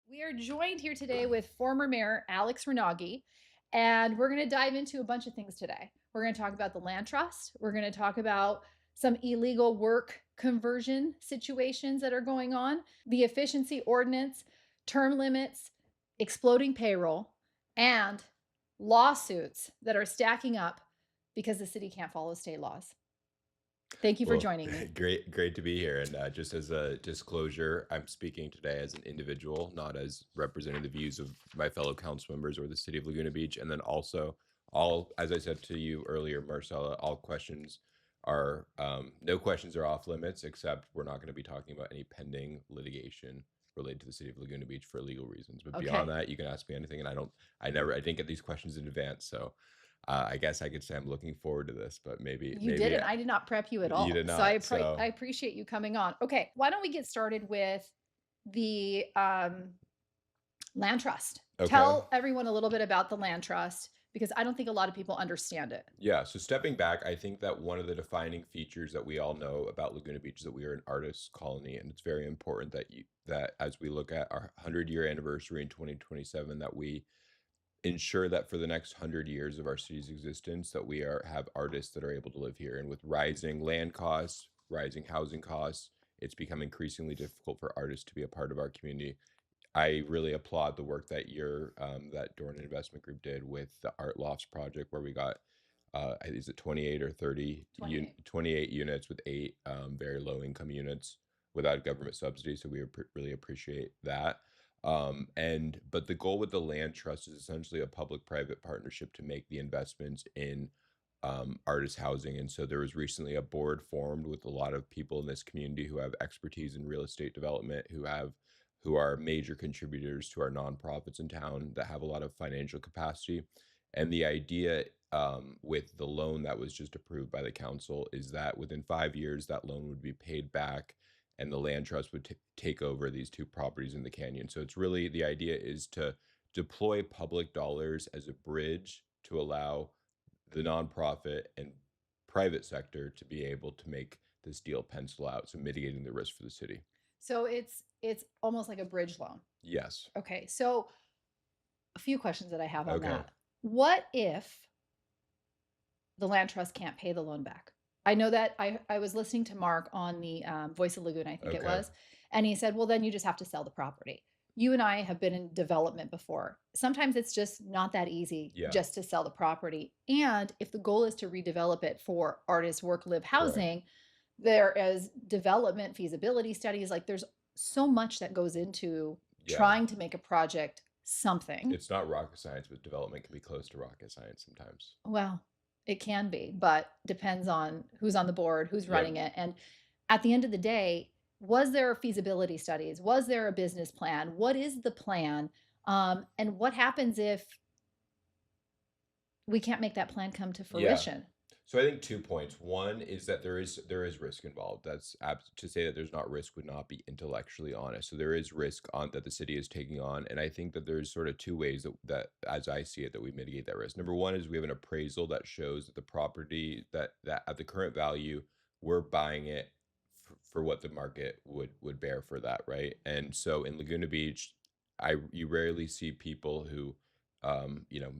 We are joined here today with former Mayor Alex Rounaghi, and we're going to dive into a bunch of things today. We're going to talk about the land trust. We're going to talk about some illegal work conversion situations that are going on, the efficiency ordinance, term limits, exploding payroll, and lawsuits that are stacking up because the city can't follow state laws. Thank you for Well, joining me. great to be here. And just as a disclosure, I'm speaking today as an individual, not as representing the views of my fellow council members or the city of Laguna Beach. And then also, as I said to you earlier, Marcella, all questions are no questions are off limits, except we're not going to be talking about any pending litigation related to the city of Laguna Beach for legal reasons. But beyond Okay. that, you can ask me anything. And I didn't get these questions in advance, so. I guess I could say I'm looking forward to this, but You didn't. I did not prep you at you all. did So not. I So appreciate you coming on. Okay, why don't we get started with the land trust? okay. Tell everyone a little bit about the land trust because I don't think a lot of people understand it. Yeah, so stepping back, I think that one of the defining features that we all know about Laguna Beach is that we are an artist colony, and it's very important that as we look at our 100-year anniversary in 2027, that we ensure that for the next 100 years of our city's existence, that we have artists that are able to live here. And with rising land costs, rising housing costs, it's become increasingly difficult for artists to be a part of our community. I really applaud the work that that Dornan Investment Group did with the Art Lofts project, where we got, is it 28 or 30, 28. 28 units with eight very low income units without government subsidy. So we really appreciate that. But the goal with the land trust is essentially a public-private partnership to make the investments in artist housing. And so there was recently a board formed with a lot of people in this community who have expertise in real estate development, who are major contributors to our nonprofits in town that have a lot of financial capacity. And the idea with the loan that was just approved by the council is that within 5 years, that loan would be paid back and the land trust would take over these two properties in the canyon. So it's really, the idea is to deploy public dollars as a bridge to allow the nonprofit and private sector to be able to make this deal pencil out, so mitigating the risk for the city. So it's almost like a bridge loan. Yes. Okay. So a few questions that I have on Okay. that. What if the land trust can't pay the loan back? I know that I was listening to Mark on the Voice of Laguna, I think it Okay. was, and he said, well, then you just have to sell the property. You and I have been in development before. Sometimes it's just not that easy Yeah. just to sell the property. And if the goal is to redevelop it for artist work, live Correct. housing, there is development feasibility studies. Like there's so much that goes into Yeah. trying to make a project something. It's not rocket science, but development can be close to rocket science sometimes. Well, it can be, but depends on who's on the board, who's Yep. running it. And at the end of the day, was there feasibility studies? Was there a business plan? What is the plan? And what happens if we can't make that plan come to Yeah. fruition? So I think 2 points. One is that there is risk involved. To say that there's not risk would not be intellectually honest. So there is risk on that the city is taking on, and I think that there's sort of two ways that as I see it, that we mitigate that risk. Number one is we have an appraisal that shows that the property that at the current value, we're buying it for what the market would bear for that, right? And so in Laguna Beach, I you rarely see people who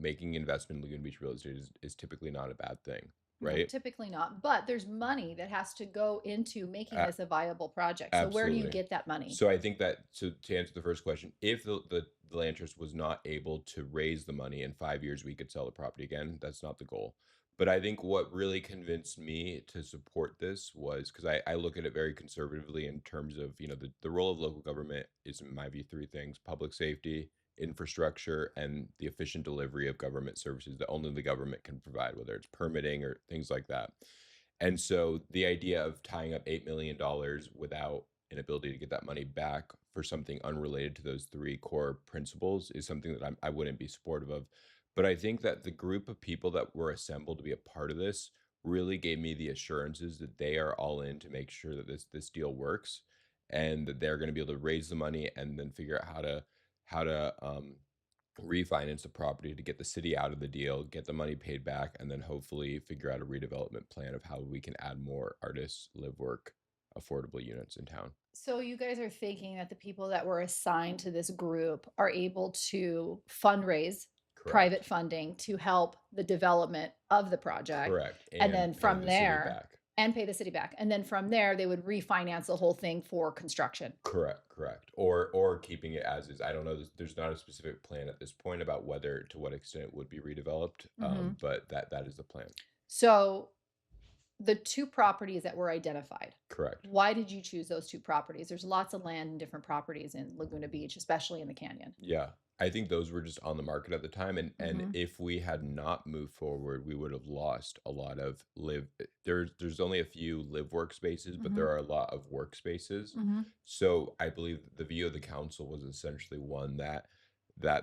making investment in Laguna Beach real estate is typically not a bad thing, No, right? typically not. But there's money that has to go into making A- this a viable project. So where do you Absolutely. get that money? So I think that, so to answer the first question, if the land trust was not able to raise the money in 5 years, we could sell the property again. That's not the goal. But I think what really convinced me to support this was because I look at it very conservatively in terms of, the role of local government is, in my view, three things: public safety, infrastructure, and the efficient delivery of government services that only the government can provide, whether it's permitting or things like that. And so the idea of tying up $8 million without an ability to get that money back for something unrelated to those three core principles is something that I wouldn't be supportive of. But I think that the group of people that were assembled to be a part of this really gave me the assurances that they are all in to make sure that this deal works, and that they're going to be able to raise the money and then figure out how to refinance the property to get the city out of the deal, get the money paid back, and then hopefully figure out a redevelopment plan of how we can add more artists live work affordable units in town. So you guys are thinking that the people that were assigned to this group are able to fundraise private Correct. funding to help the development of the project, Correct. and And then pay from the city there back. and pay the city back, and then from there, they would refinance the whole thing for construction. Correct, correct. Or keeping it as is. I don't know. There's not a specific plan at this point about whether to what extent it would be redeveloped. Mhm. But that is the plan. So the 2 properties that were identified, Correct. why did you choose those 2 properties? There's lots of land and different properties in Laguna Beach, especially in the canyon. Yeah. I think those were just on the market at the time, and Mhm, if we had not moved forward, we would have lost a lot of there's only a few live workspaces, but there mhm, are a lot of workspaces. mhm. So I believe the view of the council was essentially one that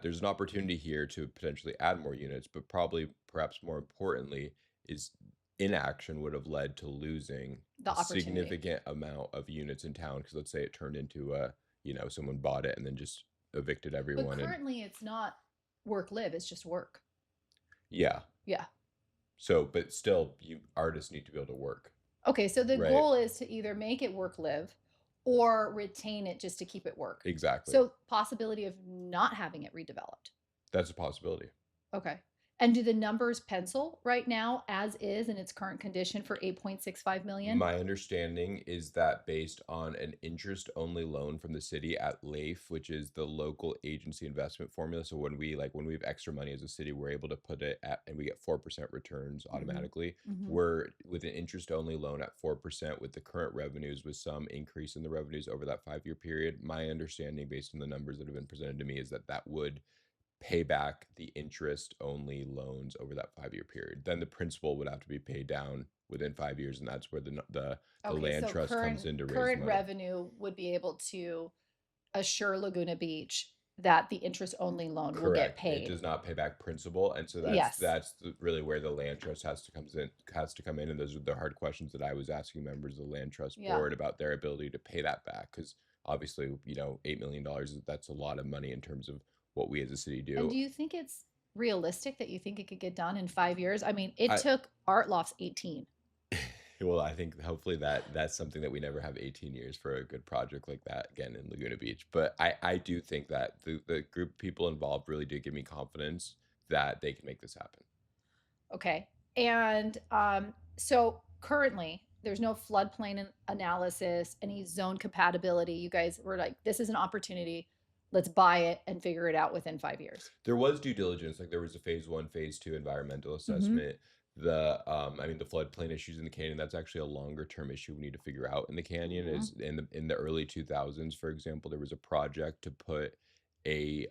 there's an opportunity here to potentially add more units, but probably perhaps more importantly is inaction would have led to losing The a opportunity. significant amount of units in town. Because let's say it turned into a, someone bought it and then just evicted But everyone. And currently, it's not work live, it's just work. yeah, Yeah. so but still, you artists need to be able to work, Okay, so the right? goal is to either make it work live or retain it just to keep it work. Exactly. So possibility of not having it redeveloped. That's a possibility. Okay. And do the numbers pencil right now as is in its current condition for 8.65 million? My understanding is that based on an interest-only loan from the city at LAIF, which is the local agency investment formula. So when we have extra money as a city, we're able to put it at, and we get 4% returns Mhm. automatically. Mhm. We're with an interest-only loan at 4% with the current revenues, with some increase in the revenues over that 5-year period. My understanding, based on the numbers that have been presented to me, is that that would pay back the interest only loans over that 5-year period. Then the principal would have to be paid down within 5 years, and that's where the Okay, land so trust comes current in to raise the current money. revenue would be able to assure Laguna Beach that the interest only loan will get Correct. It paid. does not pay back principal, and so that's Yes. that's really where the land trust has to come in, and those are the hard questions that I was asking members of the land trust Yeah. board about their ability to pay that back, because obviously, $8 million, that's a lot of money in terms of what we as a city And do. do you think it's realistic that you think it could get done in 5 years? I mean, it I took Art Loft's 18. Well, I think hopefully that's something that we never have 18 years for a good project like that again in Laguna Beach. But I do think that the group of people involved really did give me confidence that they can make this happen. Okay. And so currently, there's no floodplain analysis, any zone compatibility. You guys were like, this is an opportunity. Let's buy it and figure it out within 5 years. There was due diligence, like there was a phase one, phase two environmental Mm-hmm. assessment. I mean, the floodplain issues in the canyon, that's actually a longer term issue we need to figure out in the canyon. Mm-hmm. Is in the early 2000s, for example, there was a project to put a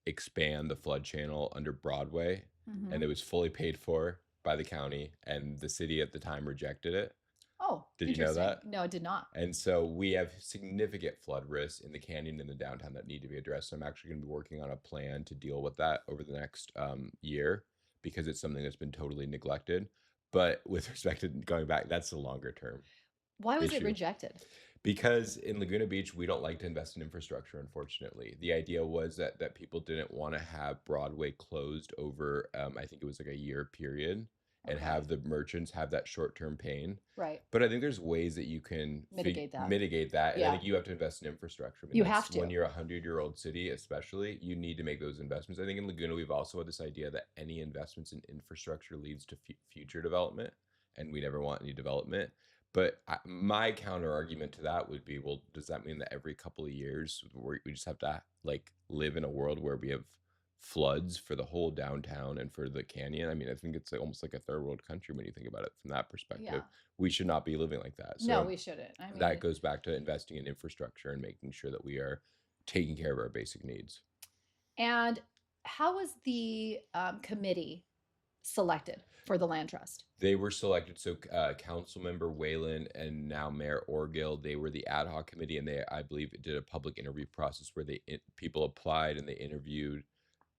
expand the flood channel under Broadway, Mm-hmm. and it was fully paid for by the county, and the city at the time rejected it. Oh, Did you know interesting. that? No, it did not. And so we have significant flood risks in the canyon and the downtown that need to be addressed. So I'm actually going to be working on a plan to deal with that over the next year, because it's something that's been totally neglected. But with respect to going back, that's a longer term Why was it issue. rejected? Because in Laguna Beach, we don't like to invest in infrastructure, unfortunately. The idea was that people didn't want to have Broadway closed over, I think it was like a year period, and Okay. have the merchants have that short-term pain. Right. But I think there's ways that you can Mitigate that. mitigate that, and I Yeah. think you have to invest in infrastructure. I mean, You that's have when to. you're a 100-year-old city, especially, you need to make those investments. I think in Laguna, we've also had this idea that any investments in infrastructure leads to future development, and we never want any development. But my counter argument to that would be, well, does that mean that every couple of years we just have to like live in a world where we have floods for the whole downtown and for the canyon? I mean, I think it's like almost like a third world country when you think about it from that perspective. Yeah. We should not be living like that. No, So we shouldn't. I that mean, goes back to investing in infrastructure and making sure that we are taking care of our basic needs. and how was the committee selected for the land trust? They were selected. So, council member Whalen and now Mayor Orgill, they were the ad hoc committee, and I believe, did a public interview process where people applied and they interviewed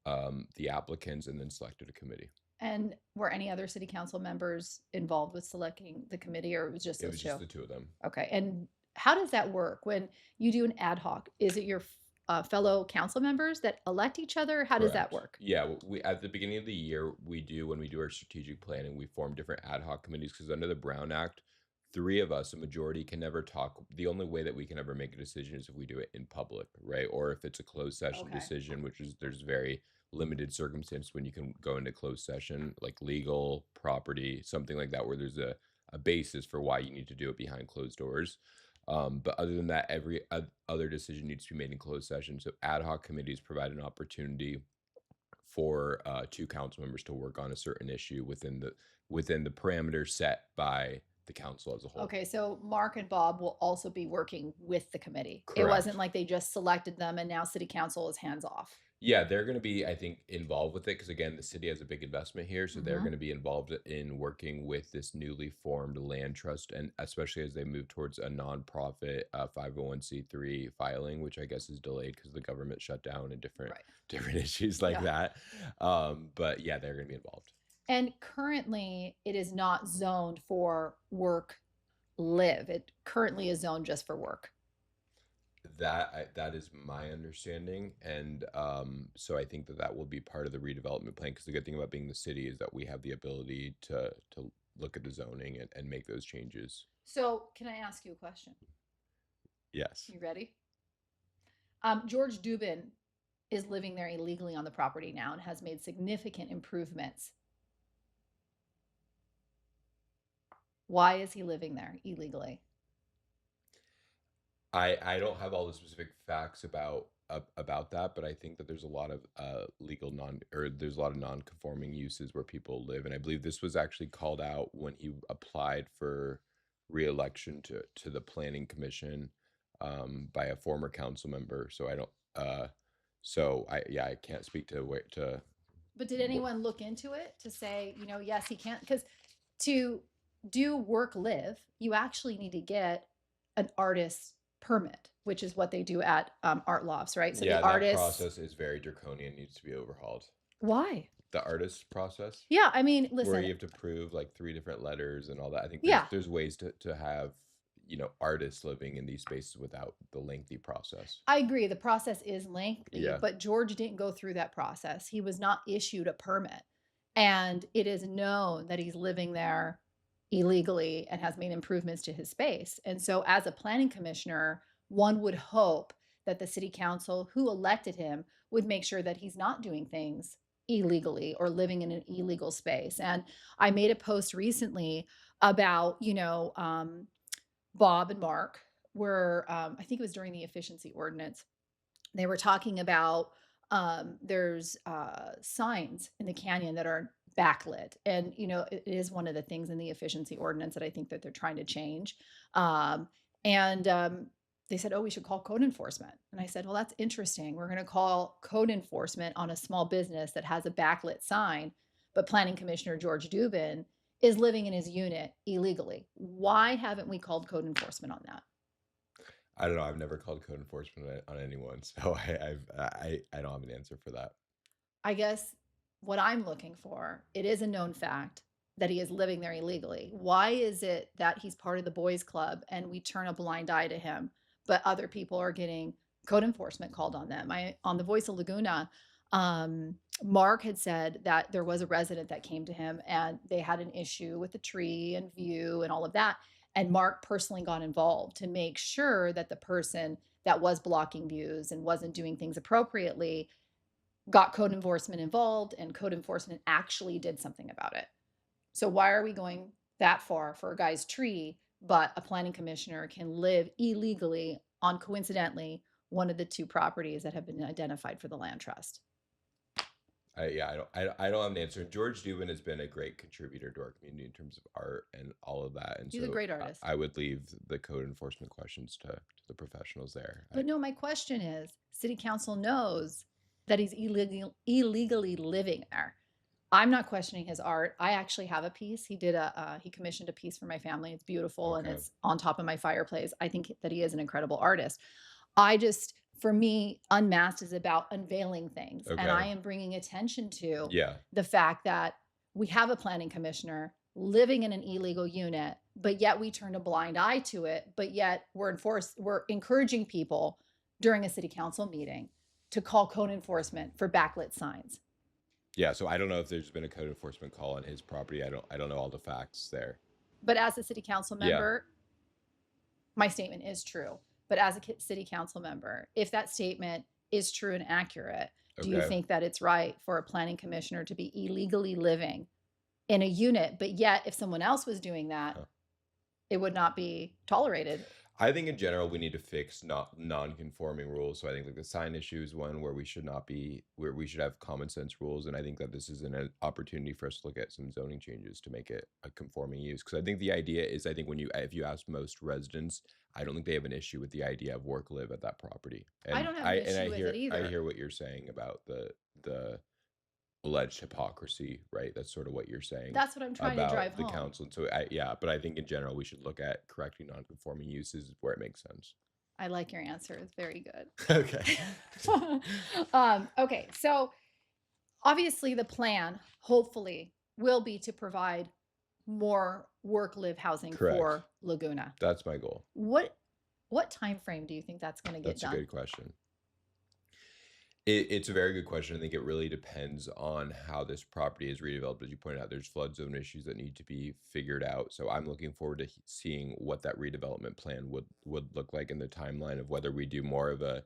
the applicants and then selected a committee. And were any other city council members involved with selecting the committee, or it was just It those was just two? the two of them. Okay. And how does that work when you do an ad hoc? Is it your fellow council members that elect each other? How does that Correct. work? Yeah, we at the beginning of the year, when we do our strategic planning, we form different ad hoc committees, because under the Brown Act, three of us, a majority, can never talk. The only way that we can ever make a decision is if we do it in public, right? Or if it's a closed session Okay. decision, which is there's very limited circumstance when you can go into closed session, like legal, property, something like that, where there's a basis for why you need to do it behind closed doors. But other than that, every other decision needs to be made in closed session. So ad hoc committees provide an opportunity for two council members to work on a certain issue within the parameters set by the council as a whole. Okay, so Mark and Bob will also be working with the committee. It wasn't Correct. like they just selected them and now city council is hands off. Yeah, they're going to be, I think, involved with it because again, the city has a big investment here, so they're Mhm. going to be involved in working with this newly formed land trust, and especially as they move towards a nonprofit 501c3 filing, which I guess is delayed because the government shut down and different Right. different issues like Yeah. that. But yeah, they're going to be involved. And currently it is not zoned for work live. It currently is zoned just for work. That is my understanding, and so I think that that will be part of the redevelopment plan. Because the good thing about being the city is that we have the ability to look at the zoning and make those changes. So can I ask you a question? Yes, You ready? George Dubin is living there illegally on the property now and has made significant improvements. Why is he living there illegally? I don't have all the specific facts about that, but I think that there's a lot of legal non or there's a lot of non-conforming uses where people live, and I believe this was actually called out when he applied for re-election to the planning commission by a former council member. So I don't so I yeah, I can't speak to where to But did what. anyone look into it to say, yes, he can't? Because to do work live, you actually need to get an artist permit, which is what they do at art lofts, right? So the Yeah, that artists, process is very draconian, needs to be overhauled. why? The artist process, Yeah, I mean, where listen, you have to prove like three different letters and all that. I think yeah, there's ways to have, artists living in these spaces without the lengthy process. I agree. The process is lengthy, Yeah. but George didn't go through that process. He was not issued a permit. And it is known that he's living there illegally and has made improvements to his space. And so, as a planning commissioner, one would hope that the city council who elected him would make sure that he's not doing things illegally or living in an illegal space. And I made a post recently about, Bob and Mark were, I think it was during the efficiency ordinance, they were talking about there's signs in the canyon that are backlit, and it is one of the things in the efficiency ordinance that I think that they're trying to change. And they said, oh, we should call code enforcement, and I said, well, that's interesting. We're going to call code enforcement on a small business that has a backlit sign, but planning commissioner George Dubin is living in his unit illegally. Why haven't we called code enforcement on that? I don't know. I've never called code enforcement on anyone, so I don't have an answer for that. I guess what I'm looking for, it is a known fact that he is living there illegally. Why is it that he's part of the boys club and we turn a blind eye to him, but other people are getting code enforcement called on them? On the Voice of Laguna, Mark had said that there was a resident that came to him and they had an issue with the tree and view and all of that. And Mark personally got involved to make sure that the person that was blocking views and wasn't doing things appropriately got code enforcement involved, and code enforcement actually did something about it. So why are we going that far for a guy's tree, but a planning commissioner can live illegally on, coincidentally, one of the two properties that have been identified for the land trust? Yeah, I don't have an answer. George Dubin has been a great contributor to our community in terms of art and all of that, and He's a so great artist. I would leave the code enforcement questions to the professionals there. But no, my question is, city council knows that he's illegally living there. I'm not questioning his art. I actually have a piece. He commissioned a piece for my family. It's beautiful and Okay. it's on top of my fireplace. I think that he is an incredible artist. I just, for me, Unmasked is about unveiling things. And I Okay. am bringing attention to Yeah. the fact that we have a planning commissioner living in an illegal unit, but yet we turn a blind eye to it. But yet we're encouraging people during a city council meeting to call code enforcement for backlit signs. Yeah, so I don't know if there's been a code enforcement call on his property. I don't know all the facts there. But as a city council Yeah. member, my statement is true. But as a city council member, if that statement is true and accurate, do you Okay. think that it's right for a planning commissioner to be illegally living in a unit, but yet if someone else was doing that, Huh. it would not be tolerated? I think in general we need to fix not non-conforming rules. So I think like the sign issue is one where we should not be where we should have common sense rules. And I think that this is an opportunity for us to look at some zoning changes to make it a conforming use. Because I think the idea is I think when you if you ask most residents, I don't think they have an issue with the idea of work live at that property. I And don't have an issue with it I either. hear what you're saying about the alleged hypocrisy, right? That's sort of what you're saying That's what I'm trying to drive about the home. council. And so I yeah, but I think in general we should look at correcting non-conforming uses where it makes sense. I like your answer. It's very good. Okay. Okay, so obviously the plan, hopefully, will be to provide more work live housing Correct. for Laguna. That's my goal. What time frame do you think that's going to get That's a done? good question. It's a very good question. I think it really depends on how this property is redeveloped. As you pointed out, there's flood zone issues that need to be figured out. So I'm looking forward to seeing what that redevelopment plan would look like in the timeline of whether we do more of a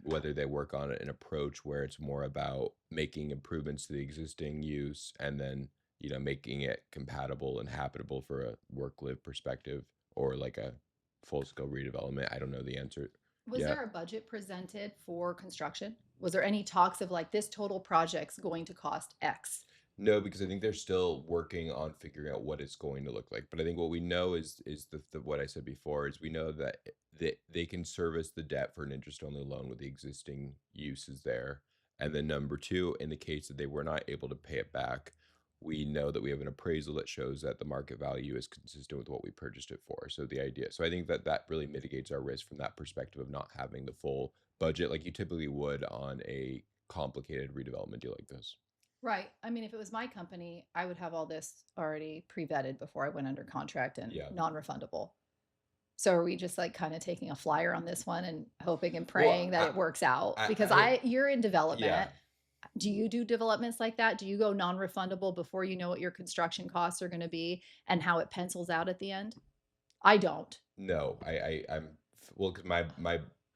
whether they work on an approach where it's more about making improvements to the existing use and then making it compatible and habitable for a work live perspective or like a full scale redevelopment. I don't know the answer Was yet. there a budget presented for construction? Was there any talks of like this total project's going to cost X? No, because I think they're still working on figuring out what it's going to look like. But I think what we know is the what I said before is we know that they can service the debt for an interest only loan with the existing uses there. And then number two, in the case that they were not able to pay it back, we know that we have an appraisal that shows that the market value is consistent with what we purchased it for. So the idea, so I think that that really mitigates our risk from that perspective of not having the full budget like you typically would on a complicated redevelopment deal like this. Right. I mean, if it was my company, I would have all this already pre-vetted before I went under contract and Yeah. non-refundable. So are we just like kind of taking a flyer on this one and hoping and Well, praying that it works out? Because I you're in yeah. development. Do you do developments like that? Do you go non-refundable before you know what your construction costs are going to be and how it pencils out at the end? I don't. No, well, 'cause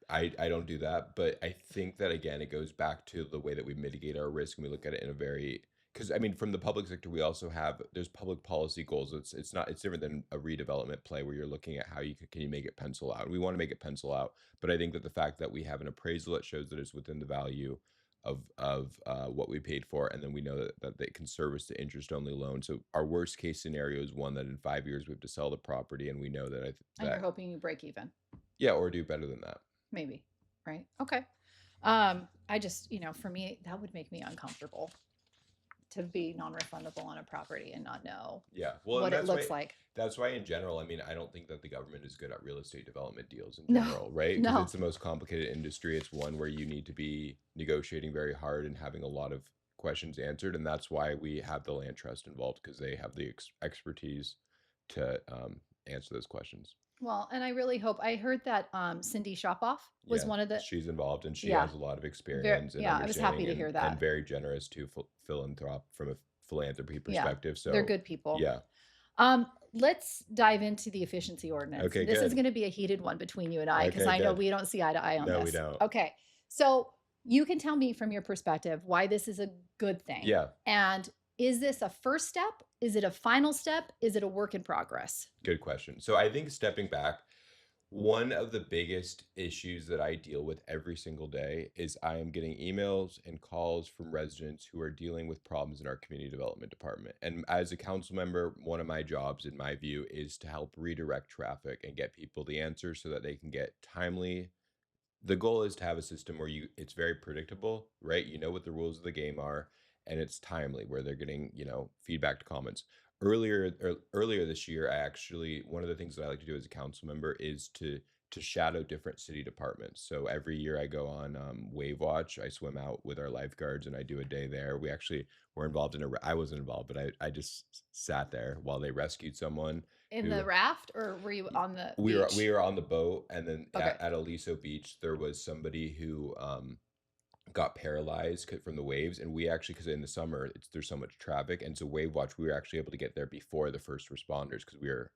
I don't do that, but I think that again, it goes back to the way that we mitigate our risk and we look at it in a very because I mean, from the public sector, we also have there's public policy goals. It's not it's different than a redevelopment play where you're looking at how can you make it pencil out. We want to make it pencil out, but I think that the fact that we have an appraisal that shows that it's within the value of what we paid for, and then we know that they can service the interest only loan. So our worst case scenario is one that in 5 years we have to sell the property, and we know that And you're that hoping you break even, yeah, or do better than that. maybe. Right. Okay. I just, for me, that would make me uncomfortable to be non-refundable on a property and not know Yeah, well, and what it looks like. that's why in general, I mean, I don't think that the government is good at real estate development deals in No, general, right? Because no. it's the most complicated industry. It's one where you need to be negotiating very hard and having a lot of questions answered, and that's why we have the land trust involved because they have the expertise to answer those questions. Well, and I really hope I heard that Cindy Shopoff was Yeah, one of the she's involved and she yeah, has a lot of experience and yeah, I was happy understanding to hear and that. very generous to philanthrop from a philanthropy Yeah. perspective. They're So, good people. yeah. Let's dive into the efficiency ordinance. Okay, This is good. going to be a heated one between you and I because Okay, I know good. we don't see eye to eye on No, we this. don't. Okay. So you can tell me from your perspective why this is a good thing. Yeah, And is this a first step? Is it a final step? Is it a work in progress? good question. So I think stepping back, one of the biggest issues that I deal with every single day is I am getting emails and calls from residents who are dealing with problems in our community development department. And as a council member, one of my jobs, in my view, is to help redirect traffic and get people the answers so that they can get timely. The goal is to have a system where it's very predictable, right? You know what the rules of the game are, and it's timely, where they're getting, feedback to comments. Earlier this year, I actually one of the things that I like to do as a council member is to shadow different city departments. So every year I go on Wave Watch. I swim out with our lifeguards and I do a day there. We actually were involved in I wasn't involved, but I just sat there while they rescued someone In the who raft or were you on the we beach? were on the boat, and then Okay. at Aliso Beach, there was somebody who got paralyzed from the waves, and we actually, because in the summer there's so much traffic, and so wave watch, we were actually able to get there before the first responders because we were,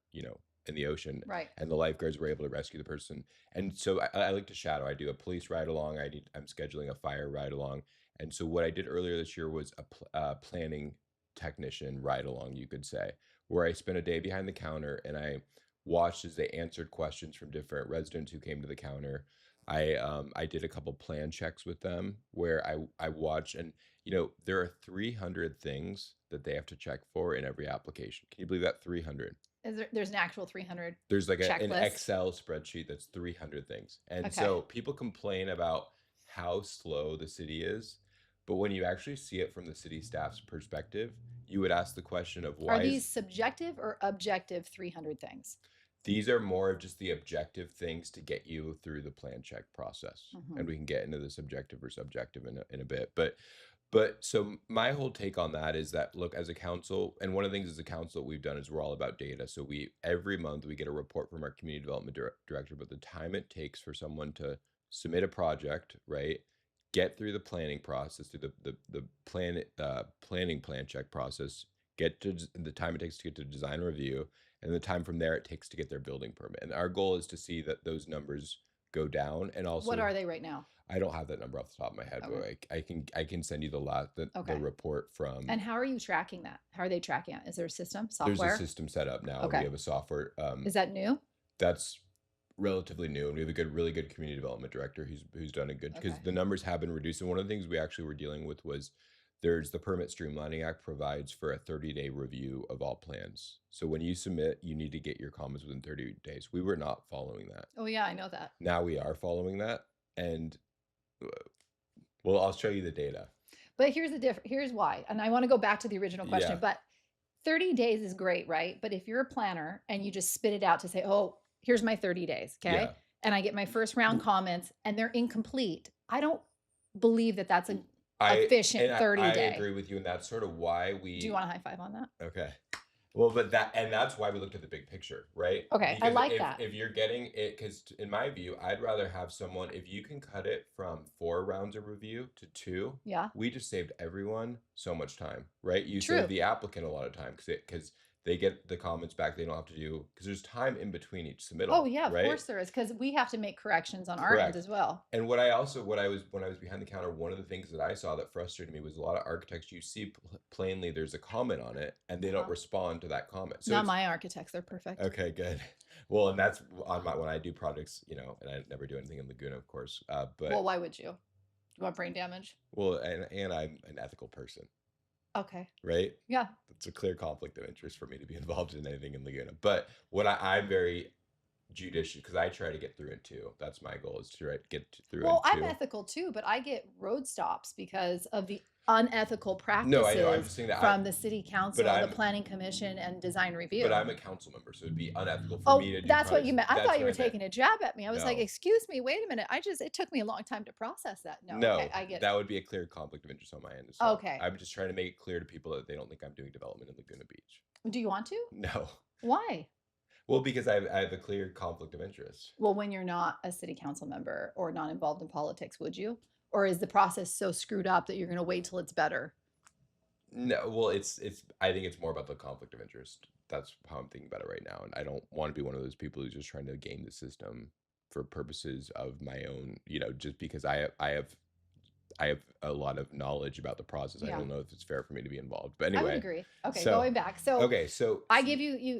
in the ocean, Right. and the lifeguards were able to rescue the person. And so I like to shadow. I do a police ride along. I'm scheduling a fire ride along. And so what I did earlier this year was a planning technician ride along, you could say, where I spent a day behind the counter and I watched as they answered questions from different residents who came to the counter. I did a couple plan checks with them where I watched, and there are 300 things that they have to check for in every application. Can you believe that? 300. There's an actual 300 There's like an checklist? Excel spreadsheet that's 300 things. And Okay. so people complain about how slow the city is, but when you actually see it from the city staff's perspective, you would ask the question of why Are these subjective or objective 300 things? These are more of just the objective things to get you through the plan check process. And we can get into the subjective or subjective in a bit. But so my whole take on that is that, look, as a council, and one of the things as a council that we've done is we're all about data. So every month we get a report from our community development director about the time it takes for someone to submit a project, right? Get through the planning process, through the planning plan check process, get to the time it takes to get to design review, and the time from there it takes to get their building permit. And our goal is to see that those numbers go down. And also, what are they right now? I don't have that number off the top of my head, Okay. but I can send you the Okay. report from. And how are you tracking that? How are they tracking it? Is there a system, There's software? a system set up now. Okay. We have a software. Is that new? That's relatively new, and we have a really good community development director who's done a good, because Okay. the numbers have been reduced. And one of the things we actually were dealing with was there's the Permit Streamlining Act provides for a 30-day review of all plans. So when you submit, you need to get your comments within 30 days. We were not following that. Oh yeah, I know that. Now we are following that, and well, I'll show you the data. But here's why. And I want to go back to the original question, Yeah. but 30 days is great, right? But if you're a planner and you just spit it out to say, "Oh, here's my 30 days," okay? Yeah. And I get my first round comments and they're incomplete. I don't believe that that's an efficient 30 day. I agree with you, and that's sort of why we. Do you want a high five on that? Okay. Well, but that's why we looked at the big picture, right? Okay, I Because like that. if you're getting it, because in my view, I'd rather have someone, if you can cut it from 4 rounds of review to 2, Yeah. we just saved everyone so much time, right? You True. save the applicant a lot of time because they get the comments back. They don't have to do, because there's time in between each submittal. Oh yeah, of right? course there is, because we have to make corrections on our Correct. end as well. And when I was behind the counter, one of the things that I saw that frustrated me was a lot of architects, you see plainly there's a comment on it and they don't respond to that comment. So Not my architects, they're perfect. okay, good. Well, and that's on when I do projects, and I never do anything in Laguna, of course. But Well, why would you? You want brain damage? well, and I'm an ethical person, Okay. right? Yeah. It's a clear conflict of interest for me to be involved in anything in Laguna. But what I'm very judicious, because I try to get through it too. That's my goal, is to get through it. Well, I'm ethical too, but I get road stops because of the unethical practices No, I know. I'm just saying that from the city council, the I'm- planning commission, and design review. But I'm a council member, so it'd be unethical for Oh, me to do that's what you meant. I that's thought you what were I meant. taking a jab at me. I was like, No. excuse me, wait a minute. It took me a long time to process that. No, No, okay, I get that would be a clear conflict of interest on my end as well. Okay. I'm just trying to make it clear to people that they don't think I'm doing development in Laguna Beach. it. Do you want to? No. Why? Well, because I have a clear conflict of interest. Well, when you're not a city council member or not involved in politics, would you? Or is the process so screwed up that you're going to wait till it's better? No, well, I think it's more about the conflict of interest. That's how I'm thinking about it right now. And I don't want to be one of those people who's just trying to game the system for purposes of my own, just because I have a lot of knowledge about the process. I Yeah. don't know if it's fair for me to be involved. But I would anyway, agree. Okay, so- going back. So okay, so I give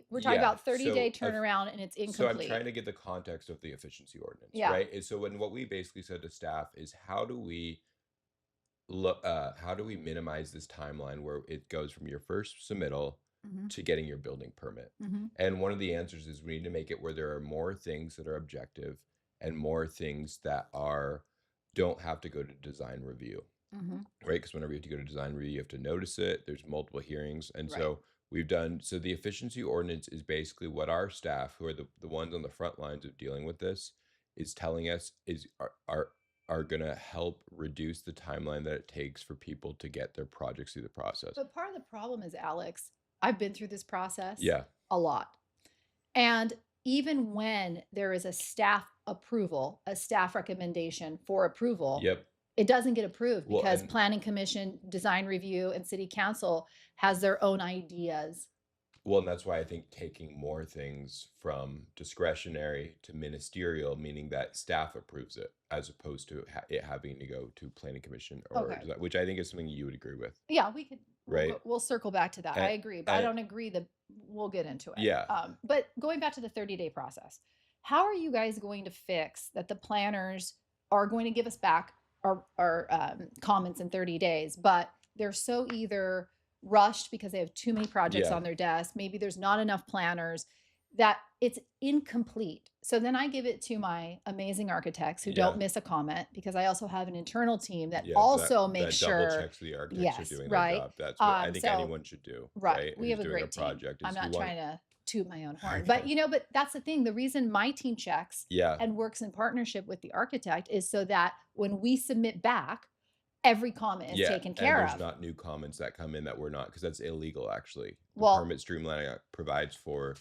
we're talking yeah, about 30-day so turnaround and it's So I'm incomplete. trying to get the context of the efficiency ordinance, Yeah. right? And so what we basically said to staff is, how do we minimize this timeline where it goes from your first submittal Mhm. to getting your building permit? Mhm. And one of the answers is we need to make it where there are more things that are objective and more things that don't have to go to design review, Mhm. right? Because whenever you have to go to design review, you have to notice it. There's multiple hearings. And Right. so the efficiency ordinance is basically what our staff, who are the ones on the front lines of dealing with this, is telling us are going to help reduce the timeline that it takes for people to get their projects through the process. But part of the problem is, Alex, I've been through this process Yeah. a lot. And even when there is a staff approval, a staff recommendation for approval, Yep. it doesn't get approved Well, because and planning commission, design review, and city council has their own ideas. Well, and that's why I think taking more things from discretionary to ministerial, meaning that staff approves it, as opposed to it having to go to planning commission or Okay. which I think is something you would agree with, Yeah, right? we'll circle back to that. I And, agree, but I and don't agree that we'll get into it. yeah, But going back to the 30-day process, how are you guys going to fix that the planners are going to give us back our comments in 30 days, but they're so either rushed because they have too many projects yeah, on their desk, maybe there's not enough planners, that it's incomplete. So then I give it to my amazing architects who yeah, don't miss a comment, because I also have an internal team that yeah. also makes That double sure. checks the architects are Yes, doing their right. job. That's what I think So anyone should do, right, right? we Who's have a doing a great team. project I'm is we not want. trying to toot my own horn, but Okay. but that's the thing. The reason my team checks Yeah, and works in partnership with the architect is so that when we submit back, every comment is yeah, taken and care there's of. not new comments that come in that we're not, because that's illegal actually. The Well, Permit Streamlining Act provides for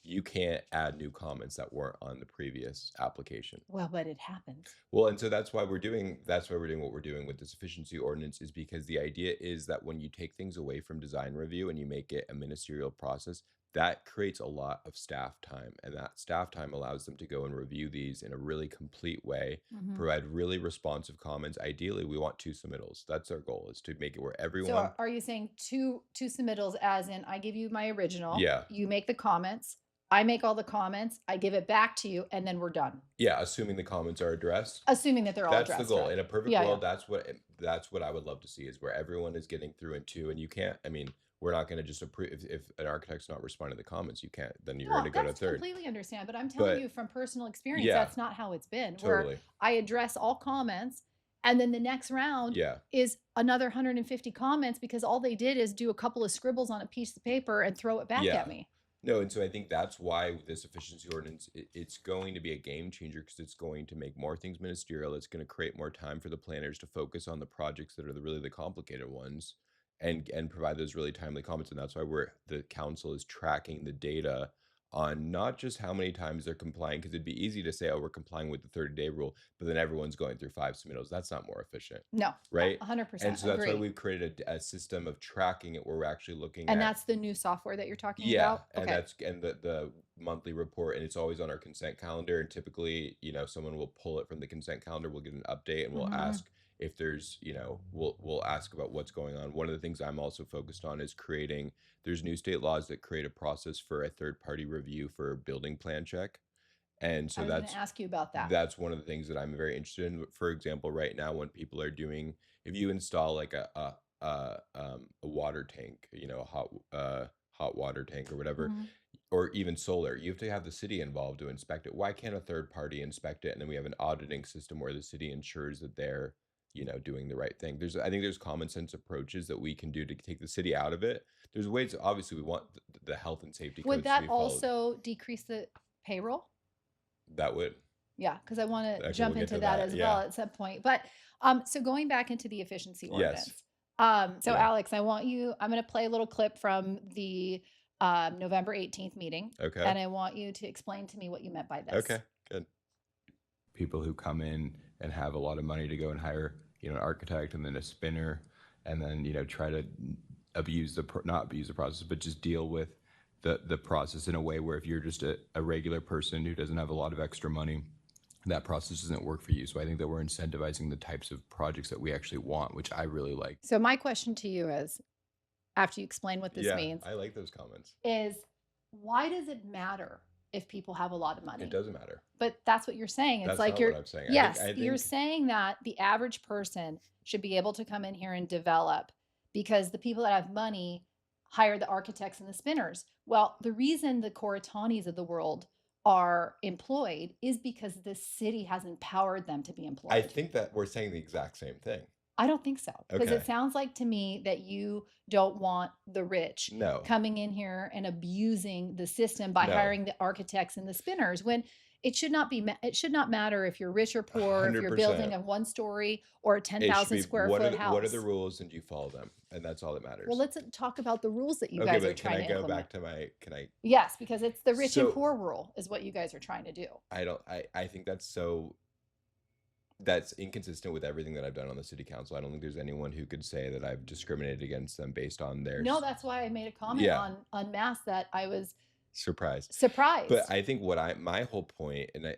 you can't add new comments that weren't on the previous application. but it happens. Well, and so that's why we're doing what we're doing with this efficiency ordinance, is because the idea is that when you take things away from design review and you make it a ministerial process, that creates a lot of staff time, and that staff time allows them to go and review these in a really complete way, Mhm. provide really responsive comments. Ideally, we want two submittals. That's our goal, is to make it where So everyone. are you saying two submittals, as in I give you my original, Yeah. you make the comments, I make all the comments, I give it back to you, and then we're done, Yeah, assuming the comments are addressed. assuming that they're all That's the addressed, goal. right? In a perfect Yeah, yeah. world, that's what I would love to see, is where everyone is getting through in two, and you can't. I mean, we're not going to just approve if an architect's not responding to the comments. You can't. Then you're going No, to go to that's third. completely understand, but I'm telling you But from personal experience, yeah, that's not how it's been, where totally. I address all comments, and then the next round Yeah, is another 150 comments because all they did is do a couple of scribbles on a piece of paper and throw it back at yeah. me. No, and so I think that's why this efficiency ordinance, it's going to be a game changer, because it's going to make more things ministerial. It's going to create more time for the planners to focus on the projects that are really the complicated ones, and provide those really timely comments. And that's why the council is tracking the data on not just how many times they're complying, because it'd be easy to say, oh, we're complying with the 30-day rule, but then everyone's going through 5 submittals. That's not more efficient, No, right? 100% And so that's why agree. we've created a system of tracking it, where we're actually looking And at. that's the new software that you're talking Yeah, about? and Okay. the monthly report, and it's always on our consent calendar. And typically, someone will pull it from the consent calendar. We'll get an update, and we'll Mhm. ask if there's, we'll ask about what's going on. One of the things I'm also focused on is creating. There's new state laws that create a process for a third party review for a building plan check, and I so was gonna ask you about that. that's one of the things that I'm very interested in. For example, right now, when people are doing, if you install like a water tank, a hot water tank or whatever, Mhm. or even solar, you have to have the city involved to inspect it. Why can't a third party inspect it? And then we have an auditing system where the city ensures that they're, doing the right thing. I think there's common sense approaches that we can do to take the city out of it. There's ways, obviously, we want the health and safety Would codes to that be followed. also decrease the payroll? That would, Yeah, because I want to okay, we'll jump get into to that that. as well Yeah. at some point. But so going back into the efficiency Yes. ordinance. So Yeah. Alex, I'm going to play a little clip from the November 18th meeting, Okay. and I want you to explain to me what you meant by this. Okay. Good. People who come in and have a lot of money to go and hire, an architect and then a spinner, and then, try to not abuse the process, but just deal with the process in a way where if you're just a regular person who doesn't have a lot of extra money, that process doesn't work for you. So I think that we're incentivizing the types of projects that we actually want, which I really like. So my question to you is, after you explain what this Yeah, means, I like those comments. is why does it matter if people have a lot of money? It doesn't matter. But that's what you're saying. It's That's like not you're, what I'm saying. yes, I think you're saying that the average person should be able to come in here and develop because the people that have money hire the architects and the spinners. Well, the reason the Coratanis of the world are employed is because the city has empowered them to be I employed. think that we're saying the exact same thing. I don't think so, because Okay. it sounds like to me that you don't want the rich No. coming in here and abusing the system by No. hiring the architects and the spinners, when it should not matter if you're rich or poor, if you're building 100%. a 1-story or a It should 10,000 be, square what foot are the house. rules, and do you follow them? And that's all that matters. Well, let's talk about the rules that you Okay, guys are but can trying I to go implement. back to my, can I, Yes, because it's the rich and So- poor rule is what you guys are trying to do. I think that's so, that's inconsistent with everything that I've done on the city council. I don't think there's anyone who could say that I've discriminated against them based on their No, that's why I made a comment yeah, on Unmasked that I was surprise. But surprised. I think my whole point, and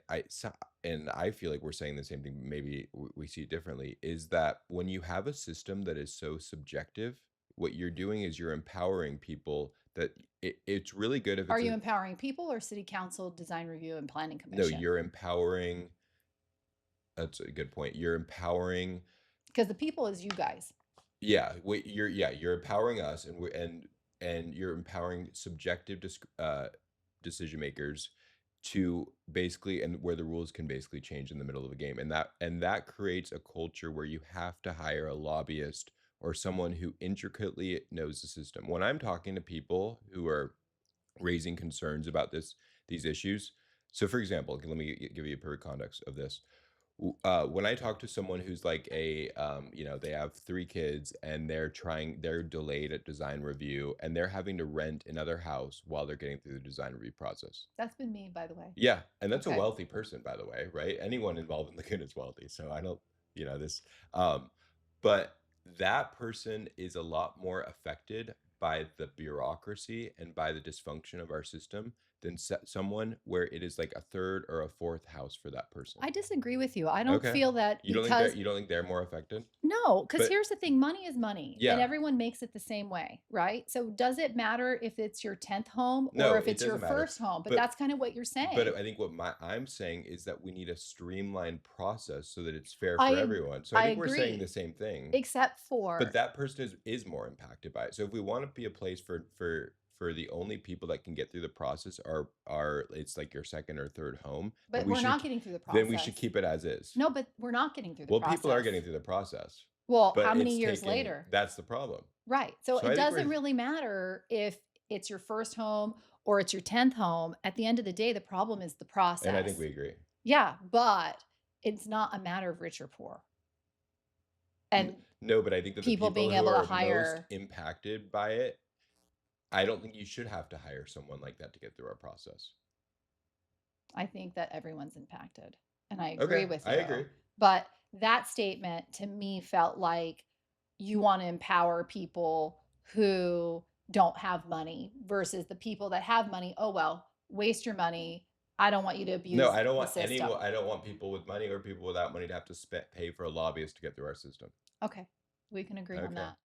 and I feel like we're saying the same thing, maybe we see it differently, is that when you have a system that is so subjective, what you're doing is you're empowering people that it's really good if Are it's you a empowering people or city council, design review, and planning no, commission? you're empowering. That's a good point. You're empowering. Because the people is you guys. Yeah, you're empowering us, and and you're empowering subjective decision makers to basically, and where the rules can basically change in the middle of a game, and that creates a culture where you have to hire a lobbyist or someone who intricately knows the system. When I'm talking to people who are raising concerns about these issues, so for example, let me give you a perfect context of this. When I talk to someone who's like they have 3 kids and they're delayed at design review and they're having to rent another house while they're getting through the design review process. That's been me, by the way. Yeah, and that's a Okay. wealthy person, by the way, right? Anyone involved in Laguna is wealthy, so I don't, this, um, but that person is a lot more affected by the bureaucracy and by the dysfunction of our system than someone where it is like a third or a fourth house for that person. I disagree with you. I don't Okay. feel that because You don't think they're more affected? no, because But here's the thing, money is money, and yeah, everyone makes it the same way, right? So does it matter if it's your 10th home or no, if it it's your doesn't matter. first home? But But that's kind of what you're but saying. I think what I'm saying is that we need a streamlined process so that it's fair for I everyone. So I I think we're saying the agree, same thing, except but for that person is more impacted by it. So if we want to be a place for the only people that can get through the process are it's like your second or third home, but we're not getting through the then we should process. keep it as is. No, but we're not getting through the Well, people are process. getting through the process, Well, but how many it's years taken later? that's the problem. Right. So So it I think doesn't we're really matter if it's your first home or it's your 10th home. At the end of the day, the problem is the and I think process. we agree. Yeah, but it's not a matter of rich or poor. And No, but I think that the people people being who able to are most hire, impacted by it, I don't think you should have to hire someone like that to get through our process. I think that everyone's impacted. And I agree Okay, with I you. agree. But that statement to me felt like you want to empower people who don't have money versus the people that have money. Oh, well, waste your money. I don't want you to No, abuse I don't the want system. anyone. I don't want people with money or people without money to have to pay for a lobbyist to get through our system. Okay. We can agree on Okay. that.